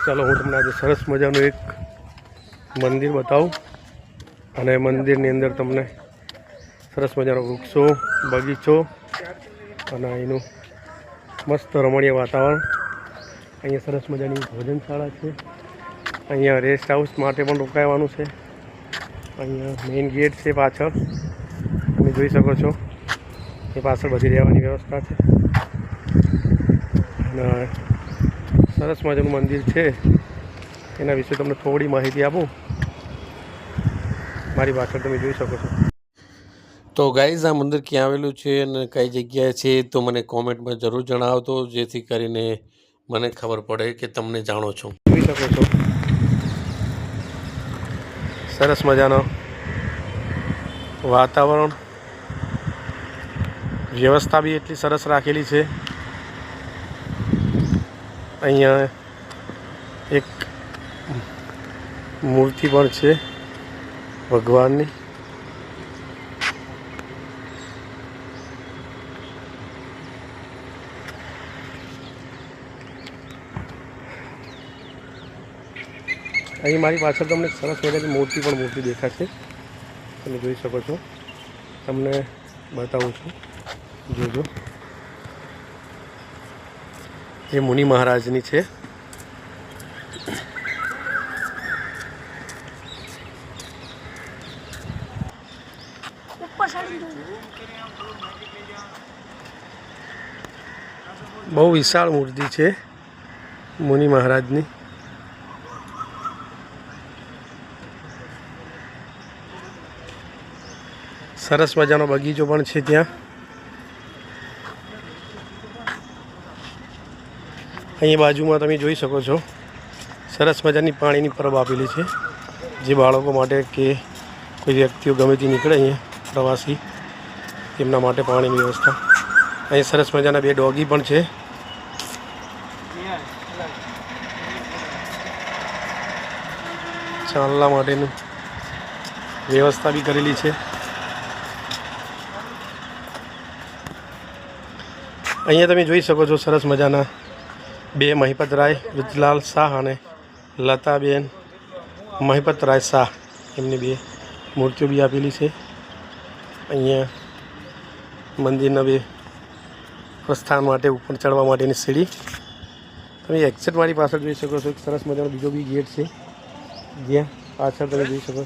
ચાલો હું તમને આજે સરસ મજાનું એક મંદિર બતાવું અને મંદિરની અંદર તમને સરસ મજાનો વૃક્ષો, બગીચો અને અહીંનું મસ્ત રમણીય વાતાવરણ. અહીંયા સરસ મજાની ભોજનશાળા છે. અહીંયા રેસ્ટ હાઉસ માટે પણ રોકાવાનું છે. અહીંયા મેઇન ગેટ છે પાછળ, તમે જોઈ શકો છો. એ પાછળ બધી રહેવાની વ્યવસ્થા છે અને સરસ મજાનું મંદિર છે. એના વિશે તમને થોડી માહિતી આપું. મારી પાછળ તમે જોઈ શકો છો. તો ગાઈઝ, આ મંદિર ક્યાં આવેલું છે અને કઈ જગ્યાએ છે તો મને કોમેન્ટમાં જરૂર જણાવતો, જેથી કરીને મને ખબર પડે કે તમને જાણો છો. જોઈ શકો છો સરસ મજાનો વાતાવરણ, વ્યવસ્થા બી એટલી સરસ રાખેલી છે. અહીંયા એક મૂર્તિ પણ છે ભગવાનની. અહીં મારી પાછળ તમને સરસ મજાની મૂર્તિ દેખાશે, તમે જોઈ શકો છો. તમને બતાવું છું, જોજો. એ મુનિ મહારાજની છે. બહુ વિશાળ મૂર્તિ છે મુનિ મહારાજની. સરસ મજાનો બગીચો પણ છે ત્યાં. અહીં બાજુમાં તમે જોઈ શકો છો સરસ મજાની પાણીની પરબ આપેલી છે, જે બાળકો માટે કે કોઈ વ્યક્તિઓ ગમે તે નીકળે અહીંયા પ્રવાસી, તેમના માટે પાણીની વ્યવસ્થા. અહીં સરસ મજાના 2 ડોગી પણ છે. ચાલવા માટેની વ્યવસ્થા બી કરેલી છે. અહીંયા તમે જોઈ શકો છો સરસ મજાના 2 મહિપતરાય વિજલાલ શાહ અને લતાબેન મહિપતરાય શાહ, એમની 2 મૂર્તિઓ બી આપેલી છે. અહીંયા મંદિરના 2 પ્રસ્થાન માટે ઉપર ચડવા માટેની સીડી. તમે એક્ઝેક્ટ મારી પાછળ જોઈ શકો છો. એક સરસ મજાનો બીજો બી ગેટ છે, જ્યાં પાછળ તમે જોઈ શકો.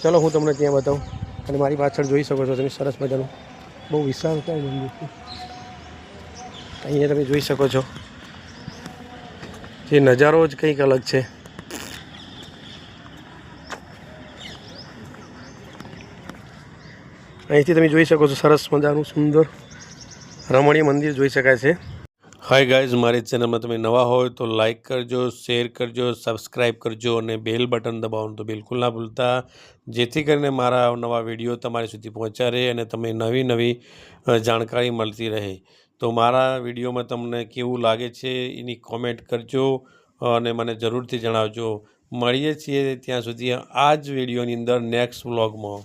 ચલો હું તમને ત્યાં બતાવું. અને મારી પાછળ જોઈ શકો છો તમે સરસ મજાનું બહુ વિશાળ મંદિર છે. અહીંયા તમે જોઈ શકો છો જે નજારો જ કંઈક અલગ છે. અહીંથી તમે જોઈ શકો છો સરસ મજાનું સુંદર રમણીય મંદિર જોઈ શકાય છે. હાય ગાઈઝ, મારી ચેનલમાં તમે નવા હોય તો લાઇક કરજો, શેર કરજો, સબસ્ક્રાઈબ કરજો અને બેલ બટન દબાવવાનું તો બિલકુલ ના ભૂલતા, જેથી કરીને મારા નવા વિડીયો તમારી સુધી પહોંચ્યા રહે અને તમે નવી જાણકારી મળતી રહે. તો મારા વિડીયોમાં તમને કેવું લાગે છે એની કોમેન્ટ કરજો અને મને જરૂરથી જણાવજો. મળીએ છીએ ત્યાં સુધી આ જ વિડીયોની અંદર નેક્સ્ટ વ્લોગમાં.